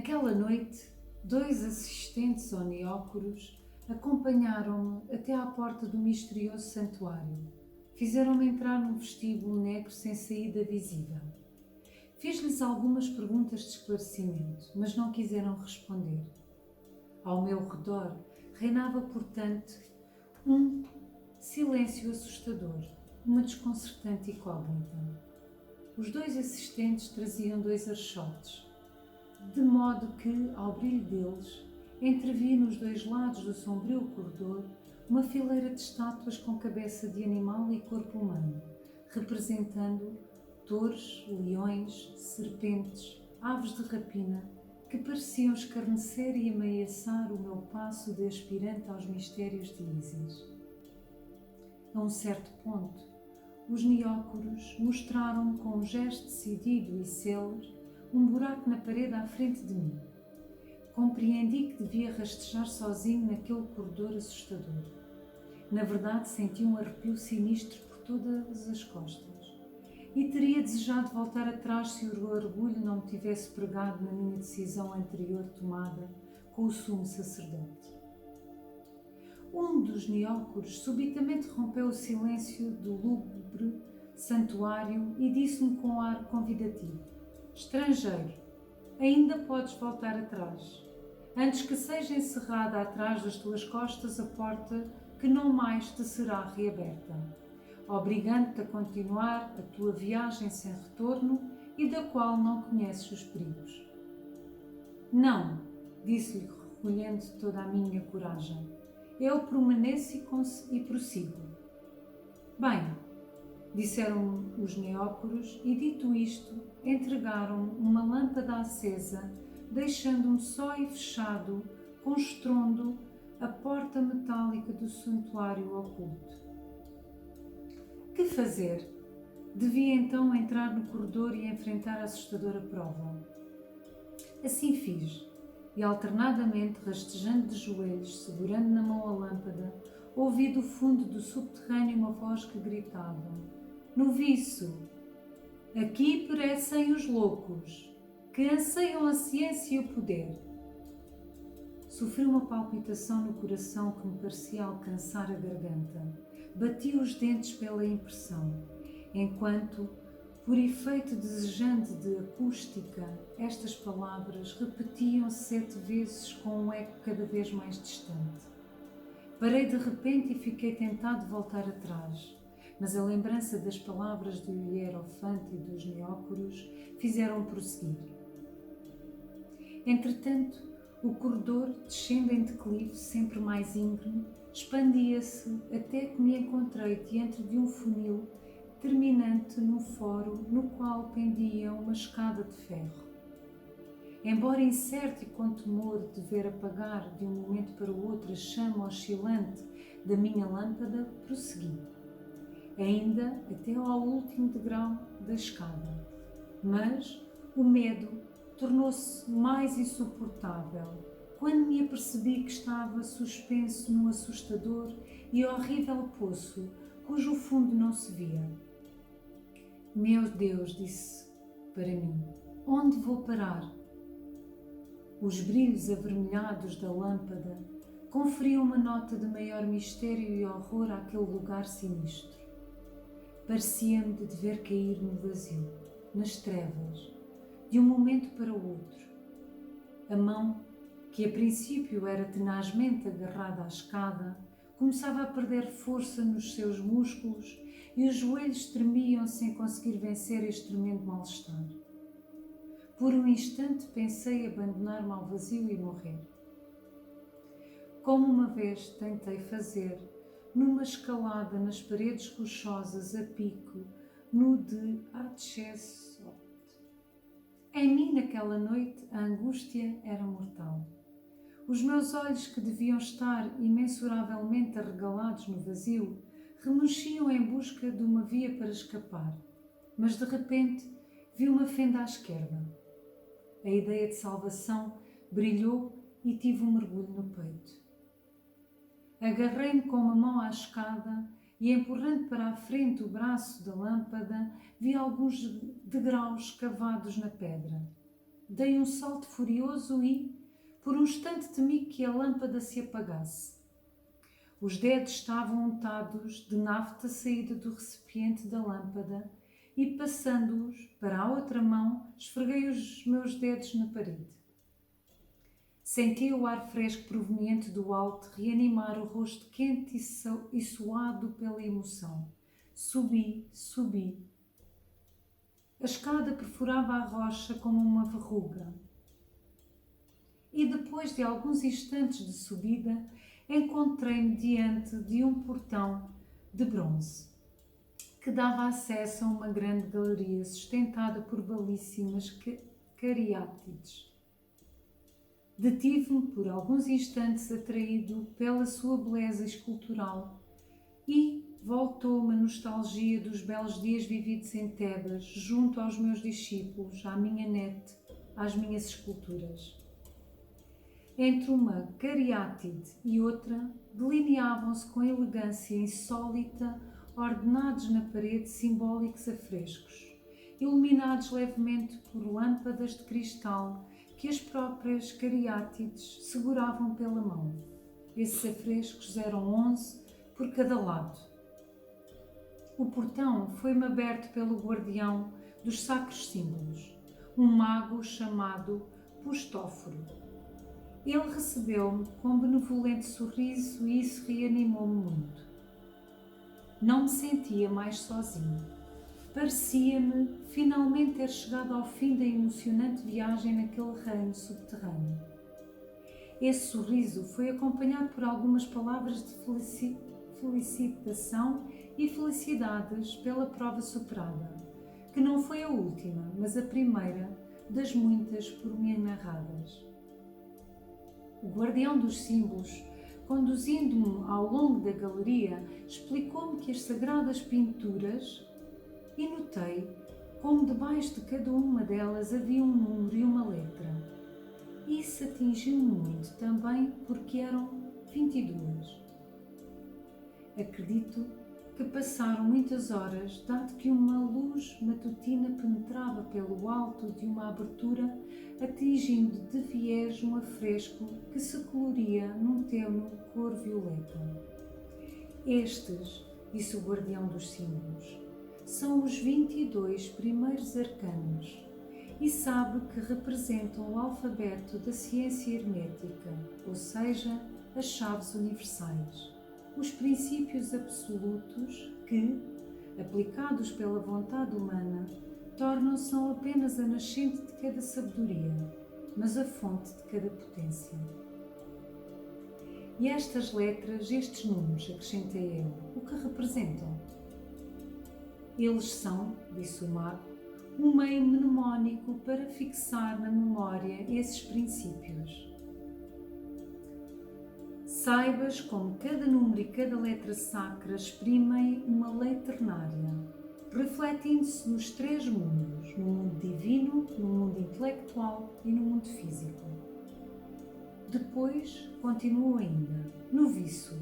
Naquela noite, 2 assistentes oníocoros acompanharam-me até à porta do misterioso santuário. Fizeram-me entrar num vestíbulo negro sem saída visível. Fiz-lhes algumas perguntas de esclarecimento, mas não quiseram responder. Ao meu redor reinava, portanto, um silêncio assustador, uma desconcertante incógnita. Os 2 assistentes traziam 2 archotes, de modo que, ao brilho deles, entrevi nos 2 lados do sombrio corredor uma fileira de estátuas com cabeça de animal e corpo humano, representando touros, leões, serpentes, aves de rapina, que pareciam escarnecer e ameaçar o meu passo de aspirante aos mistérios de Ísis. A um certo ponto, os neócoros mostraram-me com um gesto decidido e célere um buraco na parede à frente de mim. Compreendi que devia rastejar sozinho naquele corredor assustador. Na verdade, senti um arrepio sinistro por todas as costas e teria desejado voltar atrás se o orgulho não me tivesse pregado na minha decisão anterior tomada com o sumo sacerdote. Um dos neócoros subitamente rompeu o silêncio do lúgubre santuário e disse-me com ar convidativo: "Estrangeiro, ainda podes voltar atrás, antes que seja encerrada atrás das tuas costas a porta que não mais te será reaberta, obrigando-te a continuar a tua viagem sem retorno e da qual não conheces os perigos." "Não", disse-lhe, recolhendo toda a minha coragem. "Eu permaneço e prossigo." "Bem", disseram os neócoros e, dito isto, entregaram-me uma lâmpada acesa, deixando-me só e fechado, com estrondo, a porta metálica do santuário oculto. Que fazer? Devia então entrar no corredor e enfrentar a assustadora prova. Assim fiz, e alternadamente, rastejando de joelhos, segurando na mão a lâmpada, ouvi do fundo do subterrâneo uma voz que gritava: "Noviço, aqui perecem os loucos, que anseiam a ciência e o poder." Sofri uma palpitação no coração que me parecia alcançar a garganta. Bati os dentes pela impressão, enquanto, por efeito desejante de acústica, estas palavras repetiam-se 7 vezes com um eco cada vez mais distante. Parei de repente e fiquei tentado de voltar atrás, mas a lembrança das palavras do hierofante e dos neócoros fizeram prosseguir. Entretanto, o corredor, descendo em declive sempre mais íngreme, expandia-se até que me encontrei diante de um funil terminante num foro no qual pendia uma escada de ferro. Embora incerto e com temor de ver apagar de um momento para o outro a chama oscilante da minha lâmpada, prossegui, ainda até ao último degrau da escada. Mas o medo tornou-se mais insuportável quando me apercebi que estava suspenso num assustador e horrível poço cujo fundo não se via. "Meu Deus", disse para mim, "onde vou parar?" Os brilhos avermelhados da lâmpada conferiam uma nota de maior mistério e horror àquele lugar sinistro. Parecia-me de dever cair no vazio, nas trevas, de um momento para o outro. A mão, que a princípio era tenazmente agarrada à escada, começava a perder força nos seus músculos e os joelhos tremiam sem conseguir vencer este tremendo mal-estar. Por um instante pensei abandonar-me ao vazio e morrer, como uma vez tentei fazer numa escalada nas paredes rochosas a pico no de Hatshepsut. Em mim, naquela noite, a angústia era mortal. Os meus olhos, que deviam estar imensuravelmente arregalados no vazio, remexiam em busca de uma via para escapar, mas de repente vi uma fenda à esquerda. A ideia de salvação brilhou e tive um mergulho no peito. Agarrei-me com uma mão à escada e, empurrando para a frente o braço da lâmpada, vi alguns degraus cavados na pedra. dei um salto furioso e, por um instante, temi que a lâmpada se apagasse. Os dedos estavam untados de nafta saída do recipiente da lâmpada e, passando-os para a outra mão, esfreguei os meus dedos na parede. Senti o ar fresco proveniente do alto reanimar o rosto quente e suado pela emoção. Subi. A escada perfurava a rocha como uma verruga. E depois de alguns instantes de subida, encontrei-me diante de um portão de bronze que dava acesso a uma grande galeria sustentada por belíssimas cariátides. Detive-me por alguns instantes atraído pela sua beleza escultural e voltou-me a nostalgia dos belos dias vividos em Tebas, junto aos meus discípulos, à minha nete, às minhas esculturas. Entre uma cariátide e outra, delineavam-se com elegância insólita, ordenados na parede simbólicos afrescos, iluminados levemente por lâmpadas de cristal que as próprias cariátides seguravam pela mão. Esses afrescos eram 11 por cada lado. O portão foi-me aberto pelo guardião dos sacros símbolos, um mago chamado Pustóforo. Ele recebeu-me com um benevolente sorriso e isso reanimou-me muito. Não me sentia mais sozinho. Parecia-me finalmente ter chegado ao fim da emocionante viagem naquele reino subterrâneo. Esse sorriso foi acompanhado por algumas palavras de felicitação e felicidades pela prova superada, que não foi a última, mas a primeira das muitas por mim narradas. O guardião dos símbolos, conduzindo-me ao longo da galeria, explicou-me que as sagradas pinturas, e notei como debaixo de cada uma delas havia um número e uma letra. Isso atingiu-me muito também porque eram 22. Acredito que passaram muitas horas, dado que uma luz matutina penetrava pelo alto de uma abertura, atingindo de viés um afresco que se coloria num tênue cor violeta. Estes, disse o guardião dos símbolos, são os 22 primeiros arcanos e sabe que representam o alfabeto da ciência hermética, ou seja, as chaves universais, os princípios absolutos que, aplicados pela vontade humana, tornam-se não apenas a nascente de cada sabedoria, mas a fonte de cada potência. E estas letras, estes números, acrescentei eu, o que representam? Eles são, disse o mago, um meio mnemónico para fixar na memória esses princípios. Saibas como cada número e cada letra sacra exprimem uma lei ternária, refletindo-se nos três mundos, no mundo divino, no mundo intelectual e no mundo físico. Depois, continuou ainda, noviço,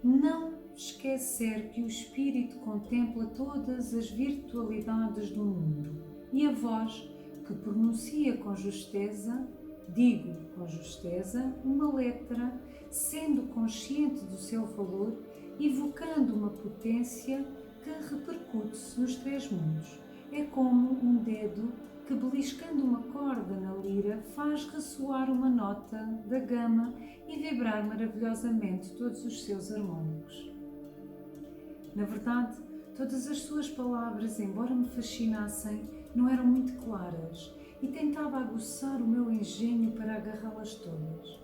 não esquecer que o Espírito contempla todas as virtualidades do mundo e a voz que pronuncia com justeza, digo com justeza, uma letra, sendo consciente do seu valor, evocando uma potência que repercute-se nos três mundos. É como um dedo que, beliscando uma corda na lira, faz ressoar uma nota da gama e vibrar maravilhosamente todos os seus harmónicos. Na verdade, todas as suas palavras, embora me fascinassem, não eram muito claras e tentava aguçar o meu engenho para agarrá-las todas.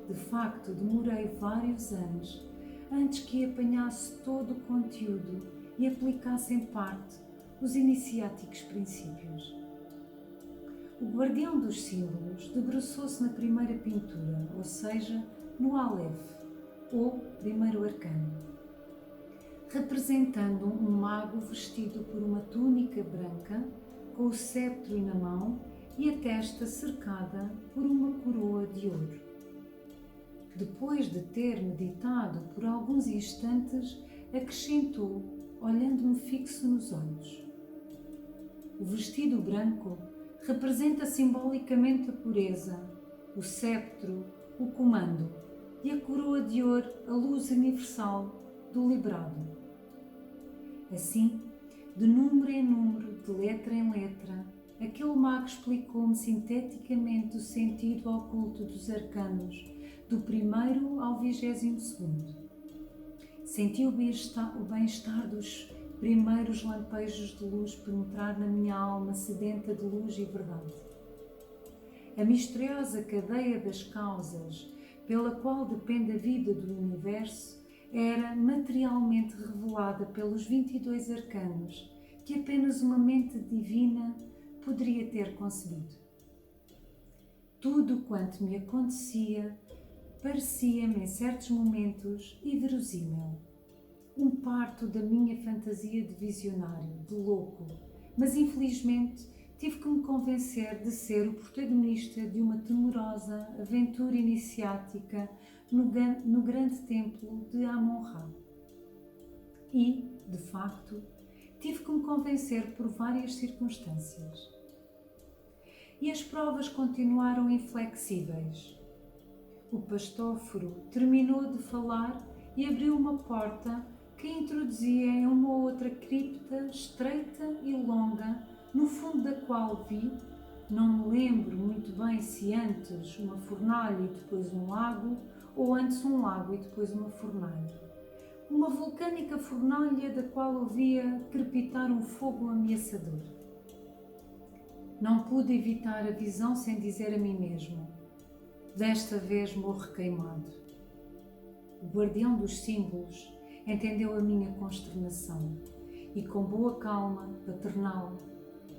De facto, demorei vários anos antes que apanhasse todo o conteúdo e aplicasse em parte os iniciáticos princípios. O guardião dos símbolos debruçou-se na primeira pintura, ou seja, no Aleph, ou primeiro arcano, representando um mago vestido por uma túnica branca, com o cetro na mão e a testa cercada por uma coroa de ouro. Depois de ter meditado por alguns instantes, acrescentou, olhando-me fixo nos olhos: o vestido branco representa simbolicamente a pureza, o sceptro, o comando e a coroa de ouro, a luz universal do liberado. Assim, de número em número, de letra em letra, aquele mago explicou-me sinteticamente o sentido oculto dos arcanos, do primeiro ao 22º. Senti o bem-estar dos primeiros lampejos de luz penetrar na minha alma sedenta de luz e verdade. A misteriosa cadeia das causas pela qual depende a vida do universo era materialmente revelada pelos 22 arcanos que apenas uma mente divina poderia ter concebido. Tudo quanto me acontecia parecia-me em certos momentos inverossímil. Um parto da minha fantasia de visionário, de louco, mas infelizmente tive que me convencer de ser o protagonista de uma temerosa aventura iniciática no grande templo de Amon-Ra. E, de facto, tive que me convencer por várias circunstâncias. E as provas continuaram inflexíveis. O pastóforo terminou de falar e abriu uma porta que introduzia em uma outra cripta estreita e longa, no fundo da qual vi, não me lembro muito bem se antes uma fornalha e depois um lago, ou antes um lago e depois uma fornalha. Uma vulcânica fornalha da qual ouvia crepitar um fogo ameaçador. Não pude evitar a visão sem dizer a mim mesmo: desta vez morro queimado. O guardião dos símbolos entendeu a minha consternação e, com boa calma paternal,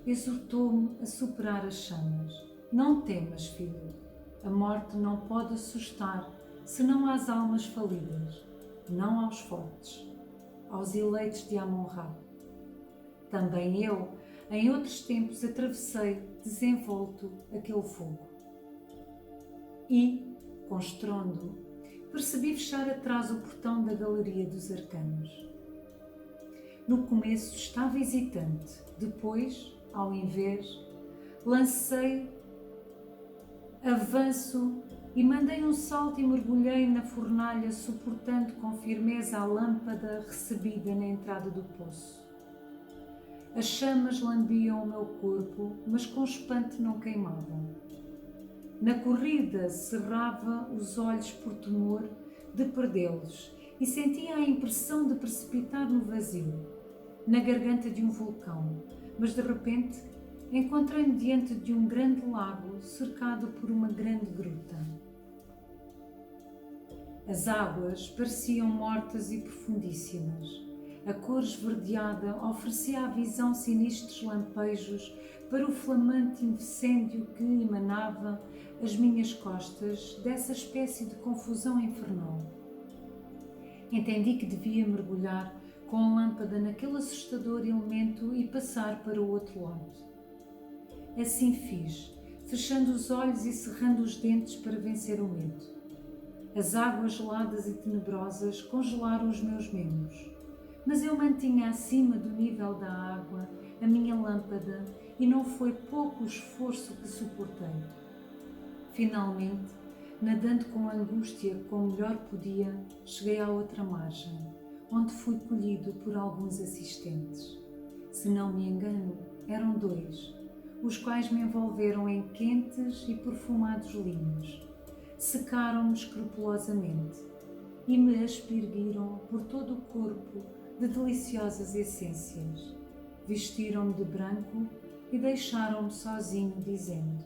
exortou-me a superar as chamas. Não temas, filho. A morte não pode assustar senão às almas falidas, não aos fortes, aos eleitos de Amon-Ra. Também eu, em outros tempos, atravessei desenvolto aquele fogo. E, com estrondo, percebi fechar atrás o portão da galeria dos arcanos. No começo estava hesitante, depois, ao invés, lancei avanço e mandei um salto e mergulhei na fornalha, suportando com firmeza a lâmpada recebida na entrada do poço. As chamas lambiam o meu corpo, mas com espanto não queimavam. Na corrida cerrava os olhos por temor de perdê-los e sentia a impressão de precipitar no vazio, na garganta de um vulcão, mas de repente encontrei-me diante de um grande lago cercado por uma grande gruta. As águas pareciam mortas e profundíssimas. A cor esverdeada oferecia à visão sinistros lampejos para o flamante incêndio que emanava às minhas costas dessa espécie de confusão infernal. Entendi que devia mergulhar com a lâmpada naquele assustador elemento e passar para o outro lado. Assim fiz, fechando os olhos e cerrando os dentes para vencer o medo. As águas geladas e tenebrosas congelaram os meus membros, mas eu mantinha acima do nível da água a minha lâmpada e não foi pouco o esforço que suportei. Finalmente, nadando com angústia como melhor podia, cheguei à outra margem, onde fui colhido por alguns assistentes. Se não me engano, eram 2, os quais me envolveram em quentes e perfumados linhos. Secaram-me escrupulosamente e me aspergiram por todo o corpo de deliciosas essências. Vestiram-me de branco e deixaram-me sozinho, dizendo: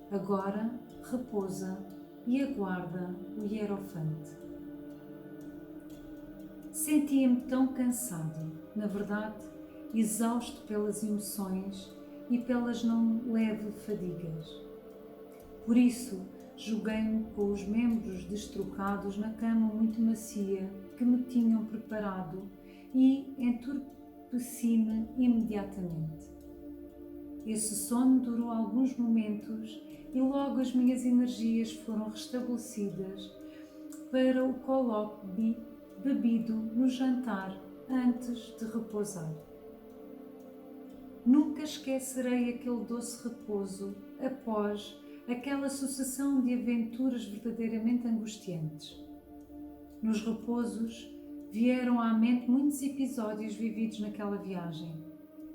agora repousa e aguarda o hierofante. Sentia-me tão cansado, na verdade, exausto pelas emoções e pelas não leves fadigas. Por isso, joguei-me com os membros destrocados na cama muito macia que me tinham preparado e entorpeci-me imediatamente. Esse sono durou alguns momentos e logo as minhas energias foram restabelecidas para o colloque bebido no jantar antes de repousar. Nunca esquecerei aquele doce repouso após aquela sucessão de aventuras verdadeiramente angustiantes. Nos repousos vieram à mente muitos episódios vividos naquela viagem.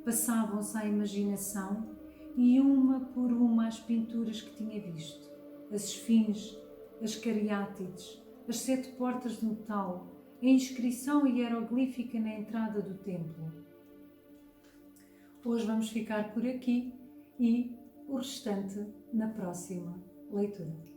Passavam-se à imaginação e uma por uma as pinturas que tinha visto. As esfinges, as cariátides, as 7 portas de metal, a inscrição hieroglífica na entrada do templo. Hoje vamos ficar por aqui e o restante na próxima leitura.